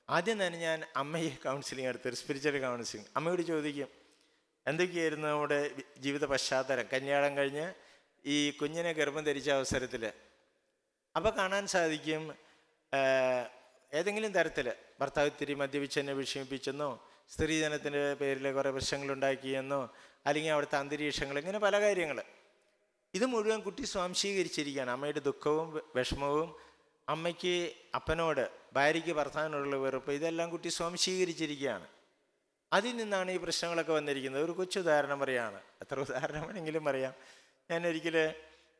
ആദ്യം തന്നെ ഞാൻ അമ്മയെ കൗൺസിലിംഗ് എടുത്തൊരു സ്പിരിച്വൽ കൗൺസിലിംഗ് അമ്മയോട് ചോദിക്കും, എന്തൊക്കെയായിരുന്നു നമ്മുടെ ജീവിത പശ്ചാത്തലം, കല്യാണം കഴിഞ്ഞ് ഈ കുഞ്ഞിനെ ഗർഭം ധരിച്ച അവസരത്തിൽ. അപ്പോൾ കാണാൻ സാധിക്കും, ഏതെങ്കിലും തരത്തിൽ ഭർത്താവ് ഇത്തിരി മദ്യപിച്ചെന്നെ വിഷമിപ്പിച്ചെന്നോ, സ്ത്രീധനത്തിൻ്റെ പേരിൽ കുറേ പ്രശ്നങ്ങളുണ്ടാക്കിയെന്നോ, അല്ലെങ്കിൽ അവിടുത്തെ അന്തരീക്ഷങ്ങൾ, ഇങ്ങനെ പല കാര്യങ്ങൾ. ഇത് മുഴുവൻ കുട്ടി സ്വാംശീകരിച്ചിരിക്കുകയാണ്. അമ്മയുടെ ദുഃഖവും വിഷമവും, അമ്മയ്ക്ക് അപ്പനോട്, ഭാര്യയ്ക്ക് ഭർത്താവിനോടുള്ള വെറുപ്പ്, ഇതെല്ലാം കുട്ടി സ്വാംശീകരിച്ചിരിക്കുകയാണ്. അതിൽ നിന്നാണ് ഈ പ്രശ്നങ്ങളൊക്കെ വന്നിരിക്കുന്നത്. ഒരു കൊച്ചുദാഹരണം പറയുകയാണ്, എത്ര ഉദാഹരണം വേണമെങ്കിലും പറയാം. ഞാൻ ഒരിക്കൽ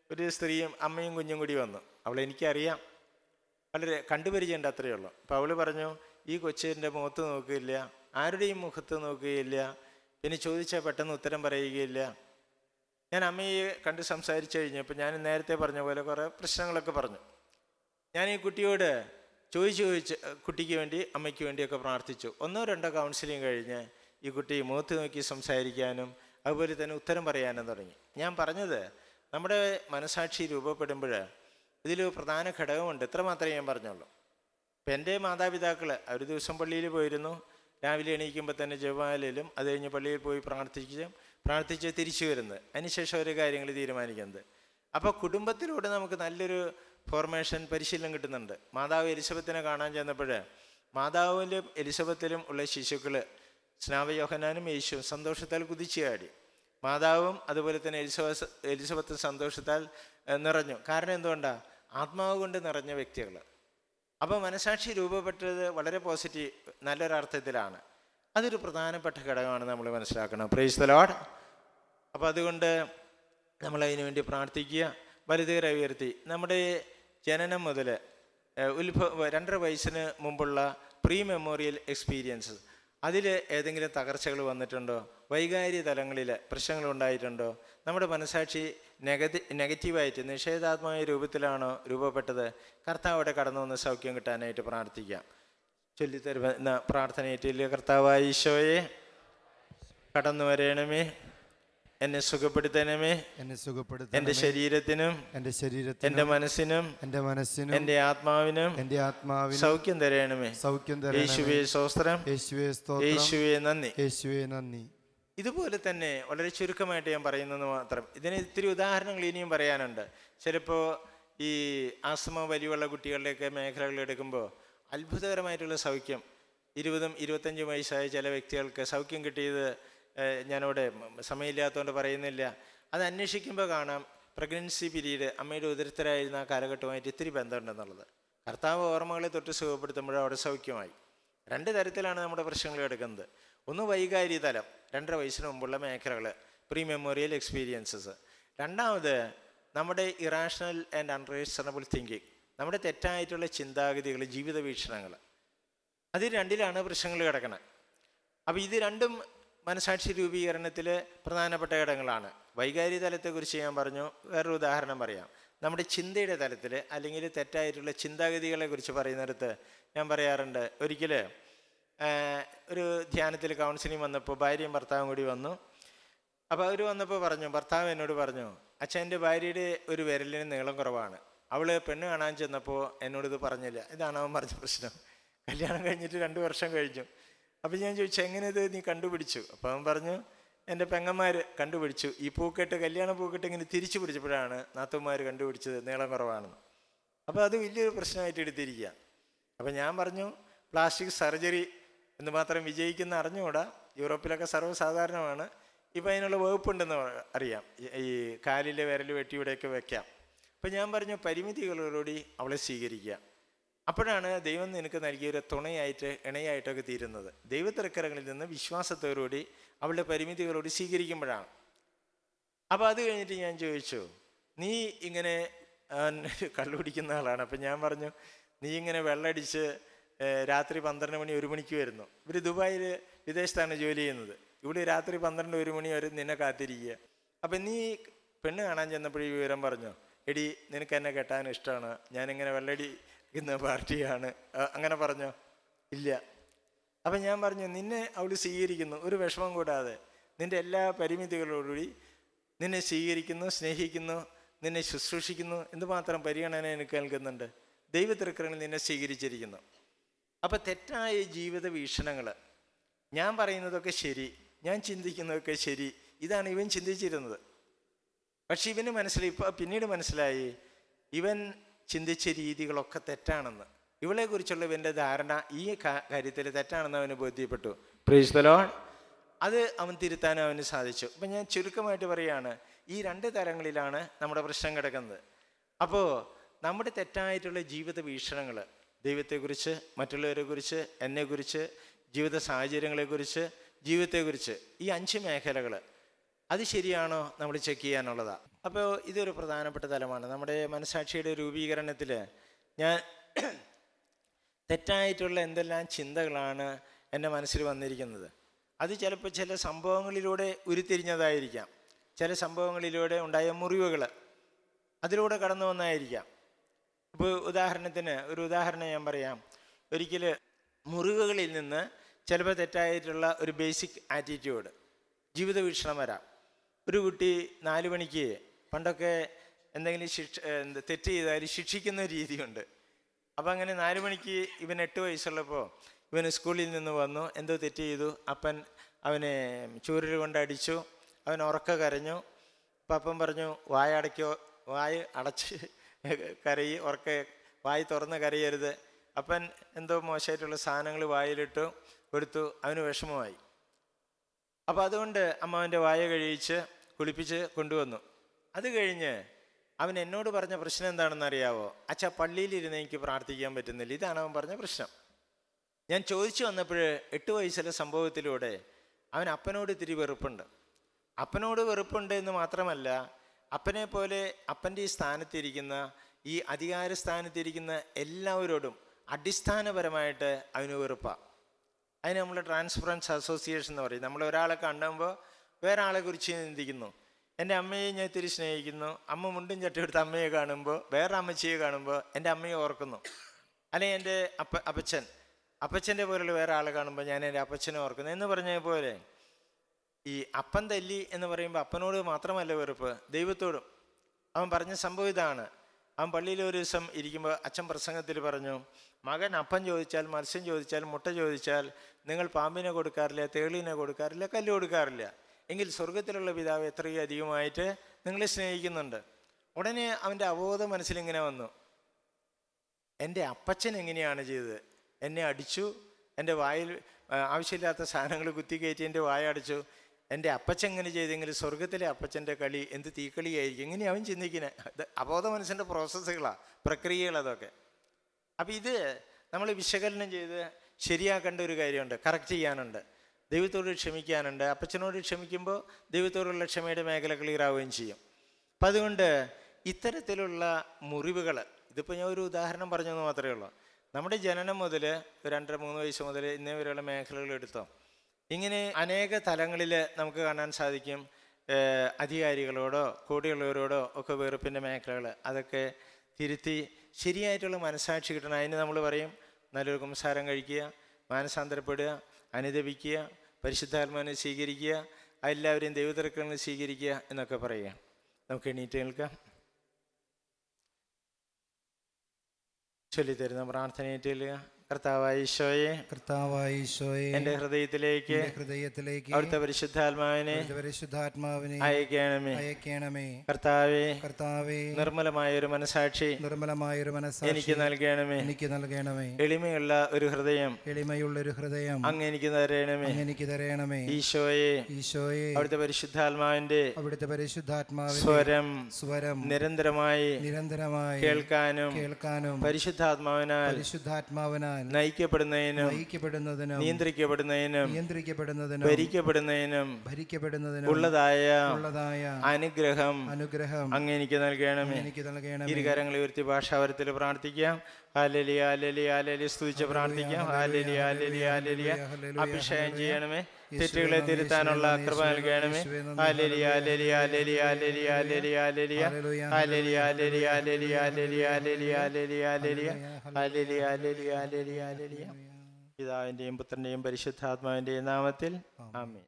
ഒരു സ്ത്രീയും അമ്മയും കുഞ്ഞും കൂടി വന്നു. എനിക്കറിയാം, വളരെ കണ്ടുപരിചയമുണ്ട്, അത്രയേ ഉള്ളൂ. അപ്പോൾ അവൾ പറഞ്ഞു, ഈ കൊച്ചിൻ്റെ മുഖത്ത് നോക്കുകയില്ല, ആരുടെയും മുഖത്ത് നോക്കുകയില്ല, പിന്നെ ചോദിച്ചാൽ പെട്ടെന്ന് ഉത്തരം പറയുകയില്ല. ഞാൻ അമ്മയെ കണ്ട് സംസാരിച്ചു കഴിഞ്ഞപ്പോൾ ഞാൻ നേരത്തെ പറഞ്ഞ പോലെ കുറേ പ്രശ്നങ്ങളൊക്കെ പറഞ്ഞു. ഞാൻ ഈ കുട്ടിയോട് ചോദിച്ച് കുട്ടിക്ക് വേണ്ടി, അമ്മയ്ക്ക് വേണ്ടിയൊക്കെ പ്രാർത്ഥിച്ചു. 1-2 കൗൺസിലിംഗ് കഴിഞ്ഞ് ഈ കുട്ടി മുഖത്ത് നോക്കി സംസാരിക്കാനും അതുപോലെ തന്നെ ഉത്തരം പറയാനും തുടങ്ങി. ഞാൻ പറഞ്ഞത്, നമ്മുടെ മനസാക്ഷി രൂപപ്പെടുമ്പോൾ ഇതിലൊരു പ്രധാന ഘടകമുണ്ട്. ഇത്ര മാത്രമേ ഞാൻ പറഞ്ഞുള്ളൂ. ഇപ്പം എൻ്റെ മാതാപിതാക്കൾ ഒരു ദിവസം പള്ളിയിൽ പോയിരുന്നു, രാവിലെ എണീക്കുമ്പോൾ തന്നെ ജപമാലയിലും, അത് കഴിഞ്ഞ് പള്ളിയിൽ പോയി പ്രാർത്ഥിച്ച് തിരിച്ചു വരുന്നത്, അതിനുശേഷം ഓരോ കാര്യങ്ങൾ തീരുമാനിക്കുന്നത്. അപ്പോൾ കുടുംബത്തിലൂടെ നമുക്ക് നല്ലൊരു ഫോർമേഷൻ, പരിശീലനം കിട്ടുന്നുണ്ട്. മാതാവ് എലിസബത്തിനെ കാണാൻ ചെന്നപ്പോൾ മാതാവിലും എലിസബത്തിലും ഉള്ള ശിശുക്കൾ, സ്നാപക യോഹന്നാനും യേശുവും സന്തോഷത്താൽ കുതിച്ചുചാടി. മാതാവും അതുപോലെ തന്നെ എലിസബത്തും സന്തോഷത്താൽ നിറഞ്ഞു. കാരണം എന്തുകൊണ്ടാണ്? ആത്മാവ് കൊണ്ട് നിറഞ്ഞ വ്യക്തികൾ. അപ്പോൾ മനസാക്ഷി രൂപപ്പെട്ടത് വളരെ പോസിറ്റീവ്, നല്ലൊരർത്ഥത്തിലാണ്. അതൊരു പ്രധാനപ്പെട്ട ഘടകമാണ് നമ്മൾ മനസ്സിലാക്കണം. Praise the Lord. അപ്പോൾ അതുകൊണ്ട് നമ്മളതിനു വേണ്ടി പ്രാർത്ഥിക്കുക. വലുതേറെ ഉയർത്തി നമ്മുടെ ജനനം മുതൽ 2.5 വയസ്സിന് മുമ്പുള്ള പ്രീ മെമ്മോറിയൽ എക്സ്പീരിയൻസ്, അതിൽ ഏതെങ്കിലും തകർച്ചകൾ വന്നിട്ടുണ്ടോ? വൈകാരിക തലങ്ങളിൽ പ്രശ്നങ്ങൾ ഉണ്ടായിട്ടുണ്ടോ? നമ്മുടെ മനസാക്ഷി നെഗറ്റീവായിട്ട് നിഷേധാത്മക രൂപത്തിലാണോ രൂപപ്പെട്ടത്? കർത്താവോടെ കടന്നു വന്ന് സൗഖ്യം കിട്ടാനായിട്ട് പ്രാർത്ഥിക്കാം. ചൊല്ലിത്തരുന്ന പ്രാർത്ഥനയേറ്റില്ല. കർത്താവായ ഈശോയെ, കടന്നു വരണമേ, എന്നെ സുഖപ്പെടുത്തണമേ, എന്റെ ശരീരത്തിനും എന്റെ മനസ്സിനും എന്റെ ആത്മാവിനും സൗഖ്യം തരണമേ. യേശുവേ സ്തോത്രം, യേശുവേ നന്ദി. ഇതുപോലെ തന്നെ വളരെ ചുരുക്കമായിട്ട് ഞാൻ പറയുന്നത് മാത്രം. ഇതിന് ഇത്തിരി ഉദാഹരണങ്ങൾ ഇനിയും പറയാനുണ്ട്. ചിലപ്പോൾ ഈ ആസ്മ വലിയുള്ള കുട്ടികളുടെയൊക്കെ മേഖലകൾ എടുക്കുമ്പോൾ അത്ഭുതകരമായിട്ടുള്ള സൗഖ്യം, 20-25 വയസ്സായ ചില വ്യക്തികൾക്ക് സൗഖ്യം കിട്ടിയത് ഞാനിവിടെ സമയമില്ലാത്തതുകൊണ്ട് പറയുന്നില്ല. അത് അന്വേഷിക്കുമ്പോൾ കാണാം, പ്രഗ്നൻസി പീരീഡ്, അമ്മയുടെ ഉദരത്തിലായിരുന്ന ആ കാലഘട്ടമായിട്ട് ഇത്തിരി ബന്ധമുണ്ടെന്നുള്ളത്. കർത്താവ് ഓർമ്മകളെ തൊട്ട് സുഖപ്പെടുത്തുമ്പോഴും അവിടെ സൗഖ്യമായി. 2 തരത്തിലാണ് നമ്മുടെ പ്രശ്നങ്ങൾ എടുക്കുന്നത്. ഒന്ന് വൈകാരിക തലം, 2.5 വയസ്സിന് മുമ്പുള്ള മേഖലകൾ, പ്രീ മെമ്മോറിയൽ എക്സ്പീരിയൻസസ്. രണ്ടാമത് നമ്മുടെ ഇറാഷണൽ ആൻഡ് അൺറീസണബിൾ തിങ്കിങ്, നമ്മുടെ തെറ്റായിട്ടുള്ള ചിന്താഗതികൾ, ജീവിത വീക്ഷണങ്ങൾ. അത് 2ലാണ് പ്രശ്നങ്ങൾ കിടക്കണം. അപ്പോൾ ഇത് രണ്ടും മനസാക്ഷി രൂപീകരണത്തിൽ പ്രധാനപ്പെട്ട ഘടകങ്ങളാണ്. വൈകാരിക തലത്തെക്കുറിച്ച് ഞാൻ പറഞ്ഞു. വേറൊരു ഉദാഹരണം പറയാം. നമ്മുടെ ചിന്തയുടെ തലത്തിൽ അല്ലെങ്കിൽ തെറ്റായിട്ടുള്ള ചിന്താഗതികളെ കുറിച്ച് പറയുന്നിടത്ത് ഞാൻ പറയാറുണ്ട്, ഒരിക്കൽ ഒരു ധ്യാനത്തിൽ കൗൺസിലിംഗ് വന്നപ്പോൾ ഭാര്യയും ഭർത്താവും കൂടി വന്നു. അപ്പോൾ അവർ വന്നപ്പോൾ പറഞ്ഞു, ഭർത്താവ് എന്നോട് പറഞ്ഞു, അച്ഛൻ എൻ്റെ ഭാര്യയുടെ ഒരു വിരലിന് നീളം കുറവാണ്, അവൾ പെണ്ണ് കാണാൻ ചെന്നപ്പോൾ എന്നോടിത് പറഞ്ഞില്ല. ഇതാണ് അവൻ പറഞ്ഞ പ്രശ്നം. കല്യാണം കഴിഞ്ഞിട്ട് 2 വർഷം കഴിഞ്ഞു. അപ്പം ഞാൻ ചോദിച്ചു, എങ്ങനെ ഇത് നീ കണ്ടുപിടിച്ചു? അപ്പം അവൻ പറഞ്ഞു, എൻ്റെ പെങ്ങന്മാർ കണ്ടുപിടിച്ചു. ഈ പൂക്കെട്ട്, കല്യാണ പൂക്കെട്ട് ഇങ്ങനെ തിരിച്ചു പിടിച്ചപ്പോഴാണ് നാത്തൂന്മാർ കണ്ടുപിടിച്ചത് നീളം കുറവാണെന്ന്. അപ്പോൾ അത് വലിയൊരു പ്രശ്നമായിട്ട് എടുത്തിരിക്കുക. അപ്പം ഞാൻ പറഞ്ഞു, പ്ലാസ്റ്റിക് സർജറി എന്ന് മാത്രം വിജയിക്കുന്ന അറിഞ്ഞുകൂടാ, യൂറോപ്പിലൊക്കെ സർവ്വസാധാരണമാണ്. ഇപ്പം അതിനുള്ള വകുപ്പുണ്ടെന്ന് അറിയാം, ഈ കാലിലെ വിരൽ വെട്ടിയുടെയൊക്കെ വെക്കാം. അപ്പം ഞാൻ പറഞ്ഞു, പരിമിതികളോടുകൂടി അവളെ സ്വീകരിക്കുക. അപ്പോഴാണ് ദൈവം നിനക്ക് നൽകിയൊരു തുണയായിട്ട് ഇണയായിട്ടൊക്കെ തീരുന്നത്. ദൈവത്തിരക്കരങ്ങളിൽ നിന്ന് വിശ്വാസത്തോടുകൂടി അവളുടെ പരിമിതികളോട് സ്വീകരിക്കുമ്പോഴാണ്. അപ്പോൾ അത് കഴിഞ്ഞിട്ട് ഞാൻ ചോദിച്ചു, നീ ഇങ്ങനെ കള്ളുപിടിക്കുന്ന ആളാണ്. അപ്പം ഞാൻ പറഞ്ഞു, നീ ഇങ്ങനെ വെള്ളടിച്ച് രാത്രി 12 മണി 1 മണിക്ക് വരുന്നു. ഇവർ ദുബായിൽ വിദേശത്താണ് ജോലി ചെയ്യുന്നത്. ഇവിടെ രാത്രി 12 1 മണി വരെ നിന്നെ കാത്തിരിക്കുക. അപ്പം നീ പെണ്ണ് കാണാൻ ചെന്നപ്പോൾ ഈ വിവരം പറഞ്ഞു, എടി നിനക്ക് എന്നെ കെട്ടാൻ ഇഷ്ടമാണ്, ഞാനിങ്ങനെ വെള്ളടിക്കുന്ന പാർട്ടിയാണ്, അങ്ങനെ പറഞ്ഞോ? ഇല്ല. അപ്പം ഞാൻ പറഞ്ഞു, നിന്നെ അവൾ സ്വീകരിക്കുന്നു, ഒരു വിഷമം കൂടാതെ, നിൻ്റെ എല്ലാ പരിമിതികളോടുകൂടി നിന്നെ സ്വീകരിക്കുന്നു, സ്നേഹിക്കുന്നു, നിന്നെ ശുശ്രൂഷിക്കുന്നു. എന്തുമാത്രം പരിഗണന എനിക്ക് നൽകുന്നുണ്ട്. ദൈവത്തിരക്കരങ്ങളിൽ നിന്നെ സ്വീകരിച്ചിരിക്കുന്നു. അപ്പം തെറ്റായ ജീവിത വീക്ഷണങ്ങൾ, ഞാൻ പറയുന്നതൊക്കെ ശരി, ഞാൻ ചിന്തിക്കുന്നതൊക്കെ ശരി, ഇതാണ് ഇവൻ ചിന്തിച്ചിരുന്നത്. പക്ഷെ ഇവന് പിന്നീട് മനസ്സിലായി ഇവൻ ചിന്തിച്ച രീതികളൊക്കെ തെറ്റാണെന്ന്. ഇവളെക്കുറിച്ചുള്ള ഇവൻ്റെ ധാരണ ഈ കാര്യത്തിൽ തെറ്റാണെന്ന് അവന് ബോധ്യപ്പെട്ടു. Praise the Lord. അത് അവൻ തിരുത്താനും അവന് സാധിച്ചു. അപ്പം ഞാൻ ചുരുക്കമായിട്ട് പറയുകയാണ്, ഈ 2 തലങ്ങളിലാണ് നമ്മുടെ പ്രശ്നം കിടക്കുന്നത്. അപ്പോൾ നമ്മുടെ തെറ്റായിട്ടുള്ള ജീവിത വീക്ഷണങ്ങൾ, ദൈവത്തെക്കുറിച്ച്, മറ്റുള്ളവരെക്കുറിച്ച്, എന്നെക്കുറിച്ച്, ജീവിത സാഹചര്യങ്ങളെക്കുറിച്ച്, ജീവിതത്തെക്കുറിച്ച്, ഈ 5 മേഖലകൾ, അത് ശരിയാണോ നമ്മൾ ചെക്ക് ചെയ്യാനുള്ളതാണ്. അപ്പോൾ ഇതൊരു പ്രധാനപ്പെട്ട തലമാണ് നമ്മുടെ മനസാക്ഷിയുടെ രൂപീകരണത്തിൽ. ഞാൻ തെറ്റായിട്ടുള്ള എന്തെല്ലാം ചിന്തകളാണ് എൻ്റെ മനസ്സിൽ വന്നിരിക്കുന്നത്, അത് ചിലപ്പോൾ ചില സംഭവങ്ങളിലൂടെ ഉരുത്തിരിഞ്ഞതായിരിക്കാം, ചില സംഭവങ്ങളിലൂടെ ഉണ്ടായ മുറിവുകൾ അതിലൂടെ കടന്നു വന്നായിരിക്കാം. ഇപ്പോൾ ഉദാഹരണത്തിന് ഒരു ഉദാഹരണം ഞാൻ പറയാം. ഒരിക്കൽ മുറിവുകളിൽ നിന്ന് ചിലപ്പോൾ തെറ്റായിട്ടുള്ള ഒരു ബേസിക് ആറ്റിറ്റ്യൂഡ്, ജീവിത വീക്ഷണം വരാം. ഒരു കുട്ടി 4 മണിക്ക്, പണ്ടൊക്കെ എന്തെങ്കിലും തെറ്റ് ചെയ്താൽ ശിക്ഷിക്കുന്ന രീതിയുണ്ട്. അപ്പം അങ്ങനെ 4 മണിക്ക് ഇവൻ 8 വയസ്സുള്ളപ്പോൾ ഇവന് സ്കൂളിൽ നിന്ന് വന്നു, എന്തോ തെറ്റ് ചെയ്തു. അപ്പൻ അവനെ ചൂരൽ കൊണ്ട് അടിച്ചു, അവൻ ഉറക്ക കരഞ്ഞു. അപ്പം അപ്പൻ പറഞ്ഞു, വായ അടച്ച് കരയി, വായി തുറന്ന് കരയരുത്. അപ്പൻ എന്തോ മോശമായിട്ടുള്ള സാധനങ്ങൾ വായിലിട്ടു കൊടുത്തു, അവന് വിഷമമായി. അപ്പോൾ അതുകൊണ്ട് അമ്മ അവൻ്റെ വായ കഴിയിച്ച് കുളിപ്പിച്ച് കൊണ്ടുവന്നു. അത് കഴിഞ്ഞ് അവൻ എന്നോട് പറഞ്ഞ പ്രശ്നം എന്താണെന്ന് അറിയാവോ? അച്ഛാ, പള്ളിയിലിരുന്ന് എനിക്ക് പ്രാർത്ഥിക്കാൻ പറ്റുന്നില്ല. ഇതാണ് അവൻ പറഞ്ഞ പ്രശ്നം. ഞാൻ ചോദിച്ചു വന്നപ്പോൾ 8 വയസ്സിലെ സംഭവത്തിലൂടെ അവൻ അപ്പനോട് ഇത്തിരി വെറുപ്പുണ്ട്. അപ്പനോട് വെറുപ്പുണ്ട് എന്ന് മാത്രമല്ല, അപ്പനെ പോലെ അപ്പൻ്റെ ഈ സ്ഥാനത്തിരിക്കുന്ന, ഈ അധികാര സ്ഥാനത്തിരിക്കുന്ന എല്ലാവരോടും അടിസ്ഥാനപരമായിട്ട് അവന് വെറുപ്പാണ്. അതിന് നമ്മൾ ട്രാൻസ്പെറൻസ് അസോസിയേഷൻ എന്ന് പറയും. നമ്മൾ ഒരാളെ കാണുമ്പോൾ വേറെ ആളെ കുറിച്ച് ചിന്തിക്കുന്നു. എൻ്റെ അമ്മയെ ഞാൻ ഇത്തിരി സ്നേഹിക്കുന്നു, അമ്മ മുണ്ടും ചട്ടയെടുത്ത് അമ്മയെ കാണുമ്പോൾ, വേറെ അമ്മച്ചിയെ കാണുമ്പോൾ എൻ്റെ അമ്മയെ ഓർക്കുന്നു. അല്ലെങ്കിൽ എൻ്റെ അപ്പച്ചൻ്റെ പോലുള്ള വേറെ ആളെ കാണുമ്പോൾ ഞാൻ എൻ്റെ അപ്പച്ചനെ ഓർക്കുന്നു എന്ന് പറഞ്ഞ പോലെ, ഈ അപ്പൻ തല്ലി എന്ന് പറയുമ്പോൾ അപ്പനോട് മാത്രമല്ല വെറുപ്പ്, ദൈവത്തോടും. അവൻ പറഞ്ഞ സംഭവം ഇതാണ്. അവൻ പള്ളിയിൽ ഒരു ദിവസം ഇരിക്കുമ്പോൾ അച്ഛൻ പ്രസംഗത്തിൽ പറഞ്ഞു, മകൻ അപ്പം ചോദിച്ചാൽ, മത്സ്യം ചോദിച്ചാൽ, മുട്ട ചോദിച്ചാൽ നിങ്ങൾ പാമ്പിനെ കൊടുക്കാറില്ല, തേളിനെ കൊടുക്കാറില്ല, കല്ല് കൊടുക്കാറില്ല, എങ്കിൽ സ്വർഗത്തിലുള്ള പിതാവ് എത്രയും അധികമായിട്ട് നിങ്ങളെ സ്നേഹിക്കുന്നുണ്ട്. ഉടനെ അവൻ്റെ അവബോധ മനസ്സിലിങ്ങനെ വന്നു, എൻ്റെ അപ്പച്ചൻ എങ്ങനെയാണ് ചെയ്തത്? എന്നെ അടിച്ചു, എൻ്റെ വായിൽ ആവശ്യമില്ലാത്ത സാധനങ്ങൾ കുത്തിക്കയറ്റി എൻ്റെ വായ അടിച്ചു. എൻ്റെ അപ്പച്ചൻ എങ്ങനെ ചെയ്തെങ്കിൽ സ്വർഗത്തിലെ അപ്പച്ചൻ്റെ കളി എന്ത് തീക്കളിയായിരിക്കും? എങ്ങനെ അവൻ ചിന്തിക്കുന്നത്? അബോധ മനസ്സിൻ്റെ പ്രോസസ്സുകളാണ്, പ്രക്രിയകളതൊക്കെ. അപ്പം ഇത് നമ്മൾ വിശകലനം ചെയ്ത് ശരിയാക്കേണ്ട ഒരു കാര്യമുണ്ട്, കറക്റ്റ് ചെയ്യാനുണ്ട്, ദൈവത്തോട് ക്ഷമിക്കാനുണ്ട്. അപ്പച്ചനോട് ക്ഷമിക്കുമ്പോൾ ദൈവത്തോടുള്ള ക്ഷമയുടെ മേഖല ക്ലിയർ ആവുകയും ചെയ്യും. അപ്പം അതുകൊണ്ട് ഇത്തരത്തിലുള്ള മുറിവുകൾ, ഇതിപ്പോൾ ഞാൻ ഒരു ഉദാഹരണം പറഞ്ഞെന്ന് മാത്രമേ ഉള്ളൂ. നമ്മുടെ ജനനം മുതൽ 2-3 വയസ്സ് മുതൽ ഇന്നേ വരെയുള്ള മേഖലകൾ എടുത്തോ, ഇങ്ങനെ അനേക തലങ്ങളിൽ നമുക്ക് കാണാൻ സാധിക്കും. അധികാരികളോടോ കൂടെയുള്ളവരോടോ ഒക്കെ വെറുപ്പിൻ്റെ മേഖലകൾ, അതൊക്കെ തിരുത്തി ശരിയായിട്ടുള്ള മനസ്സാക്ഷി കിട്ടണം. അതിന് നമ്മൾ പറയും നല്ലൊരു കുമ്പസാരം കഴിക്കുക, മാനസാന്തരപ്പെടുക, അനുദപിക്കുക, പരിശുദ്ധാത്മാവിനെ സ്വീകരിക്കുക, എല്ലാവരെയും ദൈവത്തിരക്കളെ സ്വീകരിക്കുക എന്നൊക്കെ പറയുക. നമുക്ക് എണീറ്റ് നിൽക്കാം. ചൊല്ലിത്തരുന്ന പ്രാർത്ഥന ഏറ്റുകൊള്ളുക. കർത്താവായ ഈശോയെ, എൻ്റെ ഹൃദയത്തിലേക്ക് അവിടുത്തെ പരിശുദ്ധാത്മാവിനെ അയക്കണമേ. കർത്താവേ, നിർമ്മലമായ ഒരു മനസാക്ഷി എനിക്ക് നൽകണമേ. എളിമയുള്ള ഒരു ഹൃദയം അങ്ങ് എനിക്ക് തരണമേ. ഈശോയെ, അവിടുത്തെ പരിശുദ്ധാത്മാവിന്റെ സ്വരം നിരന്തരമായി കേൾക്കാനും പരിശുദ്ധാത്മാവിനാൽ നയിക്കപ്പെടുന്നതിനും നിയന്ത്രിക്കപ്പെടുന്നതിനും ഭരിക്കപ്പെടുന്നതിനും ഉള്ളതായ അനുഗ്രഹം അങ്ങ് എനിക്ക് നൽകണമേ. ഇരുകരങ്ങളെ ഉയർത്തി ഭാഷാവരത്തിൽ പ്രാർത്ഥിക്കാം. Hallelujah, hallelujah, hallelujah. സ്തുതിച്ച് പ്രാർത്ഥിക്കാം. Hallelujah, hallelujah, hallelujah. അഭിഷേകം ചെയ്യണമേ. തെറ്റുകളെ തിരുത്താനുള്ള കൃപ നൽകണമേ. Hallelujah, hallelujah, hallelujah, hallelujah, hallelujah, hallelujah. Hallelujah, hallelujah, hallelujah, hallelujah, hallelujah, hallelujah, hallelujah. Hallelujah, hallelujah, hallelujah, hallelujah. പിതാവിന്റെയും പുത്രന്റെയും പരിശുദ്ധാത്മാവിന്റെയും നാമത്തിൽ ആമേൻ.